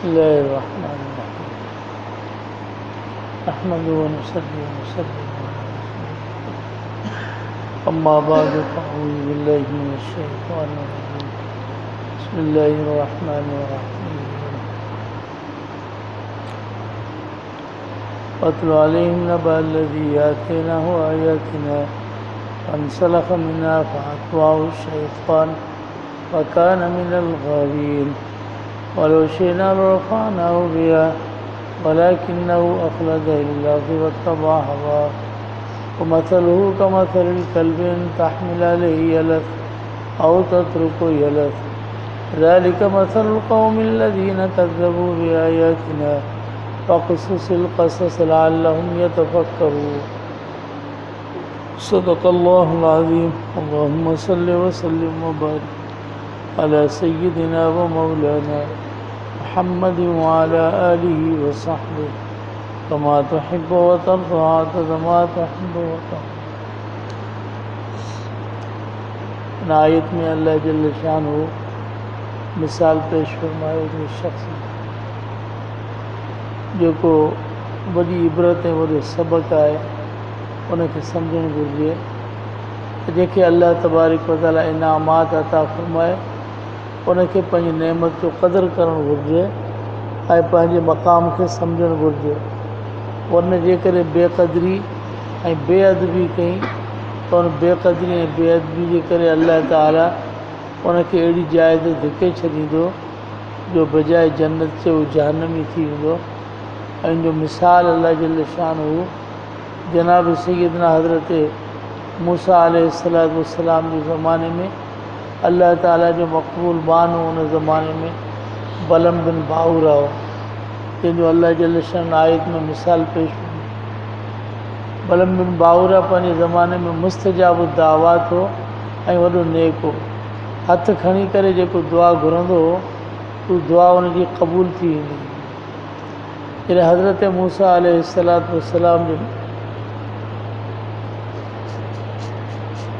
الله الرحمن الرحيم نحمده ونصلي ونسلم على رسول الله أما بعد فأعوذ بالله من الشيطان الرجيم بسم الله الرحمن الرحيم واتل عليهم نبأ الذي آتيناه آياتنا فانسلخ منها فأتبعه الشيطان وكان من الغاوين ولو شئنا لرفعناه بها ولكنه أخلد إلى الأرض واتبع هواه ومثله كمثل الكلب إن تحمل عليه يلث أو تتركه يلث ذلك مثل القوم الذين كذبوا بآياتنا فاقصص القصص لعلهم يتفكرون صدق الله العظيم اللهم صل وسلم وبارك على سيدنا ومولانا محمد وعلى آله وصحبه كما تحب وترضى عدد ما تحب وترضى. इन आयत में अल्लाह जल्ल शानहू मिसाल पेश फरमायो हिकिड़े शख़्स जेको वॾी इबरत ऐं वॾो सबक़ु आहे उनखे सम्झणु घुरिजे त जेके अल्लाह तबारक व तआला इनामात अता फरमाए उनखे पंहिंजी नेमत जो क़दुरु करणु घुरिजे ऐं पंहिंजे मक़ाम खे सम्झणु घुरिजे वरन जे करे बेक़दरी ऐं बेअदबी कई त उन बेक़दरी ऐं बेअदबी जे करे अल्लाह ताला उनखे अहिड़ी जाइ ते धिके छॾींदो जो बजाए जन्नत जो जहन्नमी थी वेंदो ऐं जो मिसाल अल्लाह जल्ल शानहू जनाब सैयदना हज़रत मूसा अलैहिस्सलाम जे ज़माने में अल्लाह ताला जो मक़बूल बानो उन ज़माने में बलम बिन बाऊरा हो जंहिंजो अल्लाह जल्ल शान आयत में मिसाल पेश बलम बिन बाऊरा पंहिंजे ज़माने में मुस्तजाब दावात हो ऐं वॾो नेक हो हथ खणी करे जेको दुआ घुरंदो हो उहा दुआ उनजी क़बूल थी वेंदी जॾहिं हज़रत मूसा अलैहिस्सलाम जो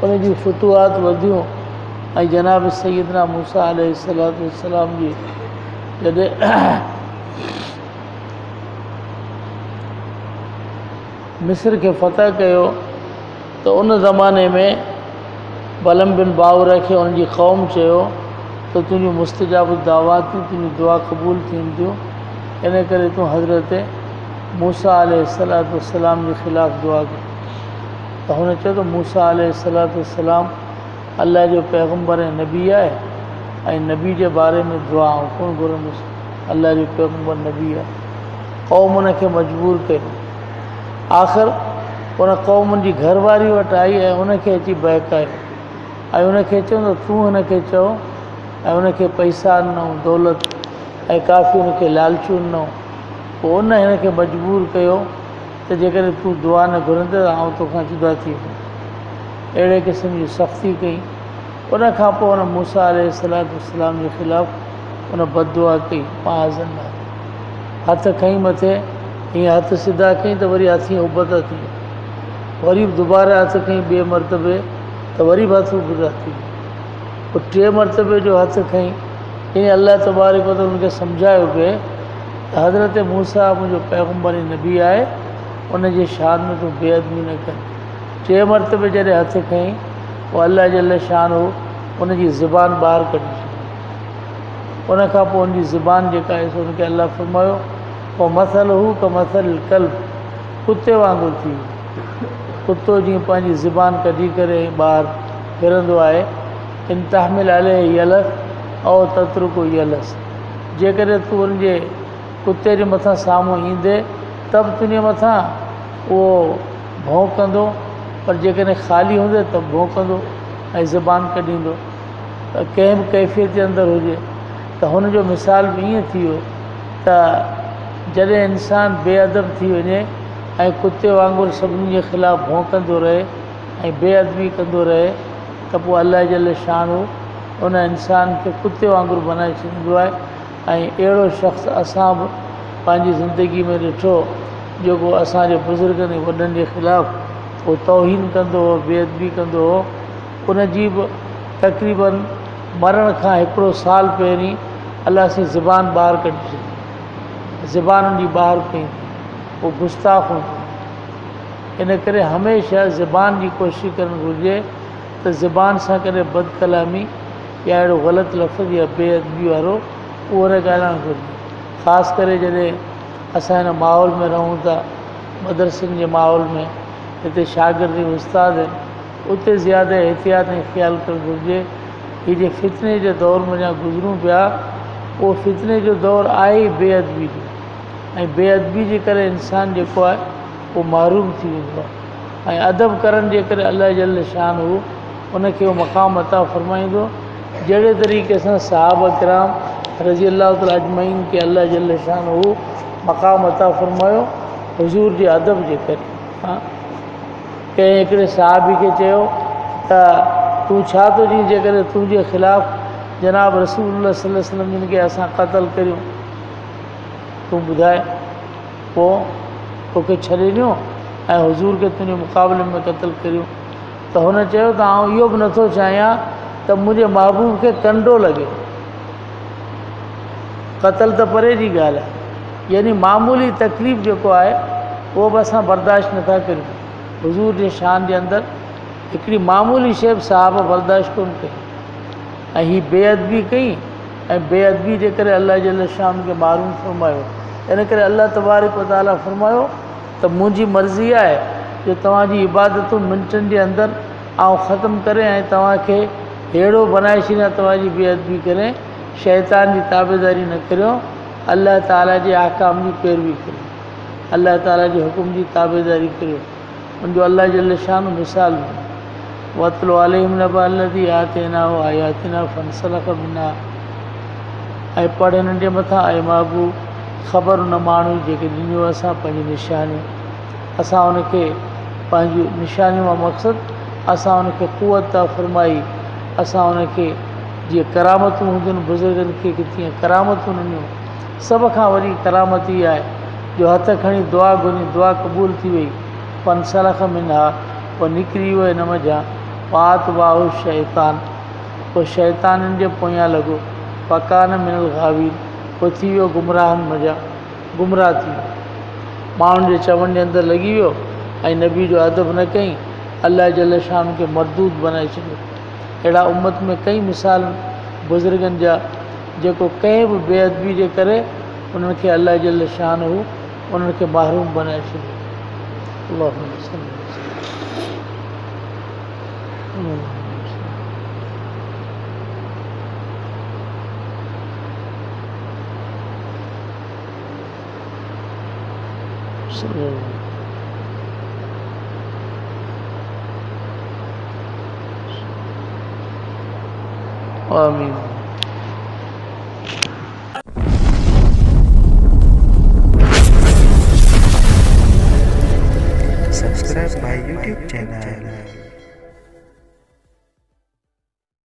उनजी फुतूहात वधियूं ऐं जनाब सैयदना मूसा अलैहिस्सलाम जी जॾहिं मिस्र खे फ़तह कयो त उन ज़माने में बलम बिन बाऊरा खे उनजी क़ौम चयो त तुंहिंजूं मुस्तजाब दावातूं तुंहिंजी दुआ क़बूल थींदियूं इन करे तूं हज़रत मूसा अलैहिस्सलाम जे ख़िलाफ़ु दुआ कई त हुन चयो त मूसा अलैहिस्सलाम अल्लाह जो पैगम्बर ऐं नबी आहे ऐं नबी जे बारे में दुआ कोन घुरंदुसि अल्लाह जो पैगम्बर नबी आहे क़ौम उनखे मजबूर कयो आख़िर उन क़ौम जी घरवारी वटि आई ऐं उनखे अची बहकायो ऐं उनखे चयो त तूं हिनखे चओ ऐं उनखे पैसा ॾिनऊं दौलत ऐं काफ़ी उनखे लालचूं ॾिनऊं पोइ उन हिनखे मजबूर कयो त जेकॾहिं तूं दुआ न घुरंदे त आउं तोखां जुदा थी वेंदुमि अहिड़े क़िस्म जी सख़्ती कई उनखां पोइ उन मूसा अलैहिस्सलाम जे ख़िलाफ़ु उन बददुआ कई पाज़न हथ खईं मथे हीअं हथ सिधा कई त वरी हथ हीअं उबता थी विया वरी बि दुबारा हथ खईं ॿिए मरतबे त वरी बि हथ उबता थी विया पोइ टे मरतबे जो हथ खईं ईअं अल्लाह तबारक व तआला उनखे सम्झायो पिए त हज़रत मूसा मुंहिंजो पैगम्बर ऐं नबी आहे उनजे शान में तूं बेअदबी न कर टे मरतबे जॾहिं हथ खईं पोइ अल्लाह जल्ल शानहू उनजी ज़ुबान ॿाहिरि कढी छॾी उनखां पोइ उनजी ज़ुबान जेका आहे सो उनखे अल्लाह फरमायो पोइ मसल हू क मसल कल्ब कुते वांगुरु थी वियो कुतो जीअं पंहिंजी ज़ुबान कढी करे ॿाहिरि फिरंदो आहे इन तहमिल अले यलस ऐं तत्रुको यलस जेकॾहिं तूं उनजे कुते जे मथां साम्हूं ईंदे त बि तुंहिंजे मथां उहो भौंकंदो पर जेकॾहिं ख़ाली हूंदे त भौंकंदो ऐं ज़ुबान कढींदो त कंहिं बि कैफ़ियत जे अंदरि हुजे त हुनजो मिसाल बि ईअं थी वियो त जॾहिं इंसानु बेअदब थी वञे ऐं कुते वांगुरु सभिनी जे ख़िलाफ़ु भौंकंदो रहे ऐं बेअदबी कंदो रहे त पोइ अल्लाह जल्ल शानहू उन इंसान खे कुते वांगुरु बनाए छॾींदो आहे ऐं अहिड़ो शख़्स असां बि पंहिंजी ज़िंदगी में ॾिठो जेको असांजे बुज़ुर्गनि ऐं वॾनि जे ख़िलाफ़ु उहो तौहीन कंदो हो बेअदबी कंदो हो उनजी बि तक़रीबन मरण खां हिकिड़ो साल पहिरीं अलाह सी ज़ुबान ॿाहिरि कढी छॾी ज़बान जी ॿाहिर कई वो गुस्ताख हूंदो। इन करे हमेशह ज़बान जी कोशिशि करणु घुरिजे त ज़बान सां कॾहिं बदकलामी या अहिड़ो ग़लति लफ़्ज़ या बेअदबी वारो उहो न ॻाल्हाइणु घुरिजे। ख़ासि करे जॾहिं असां हिन माहौल में रहूं था, मदरसनि जे माहौल में, हिते शागिर्द उस्ताद आहिनि, उते ज़्यादा एहतियात ऐं ख़्यालु करणु घुरिजे। हीअ जे फितने जे दौर में अञा गुज़रूं पिया, उहो फितने जो दौरु आहे ई बेअदबी जो, ऐं बेअदबी जे करे इंसानु जेको आहे उहो महरूम थी वेंदो आहे। ऐं अदब करण जे करे अलाह जल शान हू उनखे उहो मक़ाम अता फ़रमाईंदो, जहिड़े तरीक़े सां सहाबा किराम रज़ी अलाह ताला अजमईन खे अलाह जल शान हू मक़ाम अता फ़रमायो हुज़ूर जे अदब जे करे। कंहिं हिकिड़े सहाबी खे चयो त तूं छा थो चईं, जेकॾहिं तुंहिंजे ख़िलाफ़ु जनाब रसूलुल्लाह सल्लल्लाहु अलैहि वसल्लम जिन खे असां क़तल करियूं, तूं ॿुधाए, पोइ तोखे छॾे ॾियूं ऐं हुज़ूर खे तुंहिंजे मुक़ाबले में क़तल करियूं? त हुन चयो त आउं इहो बि नथो चाहियां त मुंहिंजे महबूब खे कंडो लॻे। क़तल त परे जी ॻाल्हि आहे, यानी मामूली तकलीफ़ जेको आहे उहो बि असां बर्दाश्त नथा करियूं। हुज़ूर जे शान जे अंदरि हिकिड़ी मामूली शइ बि साहब बर्दाश्त कोन कई, ऐं हीअ बेअदबी कई, ऐं बेअदबी जे करे अलाह जल शान खे मारूम फ़रमायो। इन करे अलाह तबारक व तआला फ़रमायो त मुंहिंजी मर्ज़ी आहे जो तव्हांजी इबादतूं मिंटनि जे अंदरि आउं ख़तमु करे ऐं तव्हांखे अहिड़ो बनाए छॾियां, तव्हांजी बेअदबी करे शैतान जी ताबेदारी न करियो, अलाह ताला जे अहकाम जी पैरवी करियो, अलाह ताला जे हुकुम जी ताबेदारी करियो। मुंहिंजो अलाह जल शान मिसाल वतलो अलैहिम नबअ अल्लज़ी आतैनाहु आयातिना फंसलख मिन्हा, ऐं पढ़ हिननि जे मथां ऐं महबूब ख़बर न माण्हू जेके ॾिनियूं असां पंहिंजी निशानियूं, असां उनखे पंहिंजूं निशानियूं मां मक़सदु असां उनखे क़ुवत था फ़रमाई, असां उनखे जीअं करामतूं हूंदियूं आहिनि बुज़ुर्गनि खे तीअं करामतूं ॾिनियूं। सभ खां वॾी करामत इहा आहे जो हथ खणी दुआ घुरी, दुआ क़बूल थी वई, फंसलख मिन्हा, पोइ निकिरी वियो हिन मज़ा, पात वाहु शैतान, पोइ शैताननि जे पोयां लॻो, पकान मिनल गावीन, पोइ थी वियो गुमराहनि मज़ा, गुमराह थी वियो, माण्हुनि जे चवण जे अंदरि लॻी वियो ऐं नबी जो अदब न कई, अलाह जल शान खे मरदूद बनाए छॾियो। अहिड़ा उम्मत में कई मिसाल बुज़ुर्गनि जा जेको कंहिं बि बेअदबी जे करे उन्हनि खे अलाह जल शान हू उन्हनि खे महरूम बनाए छॾियो। आमीन। Subscribe my YouTube channel.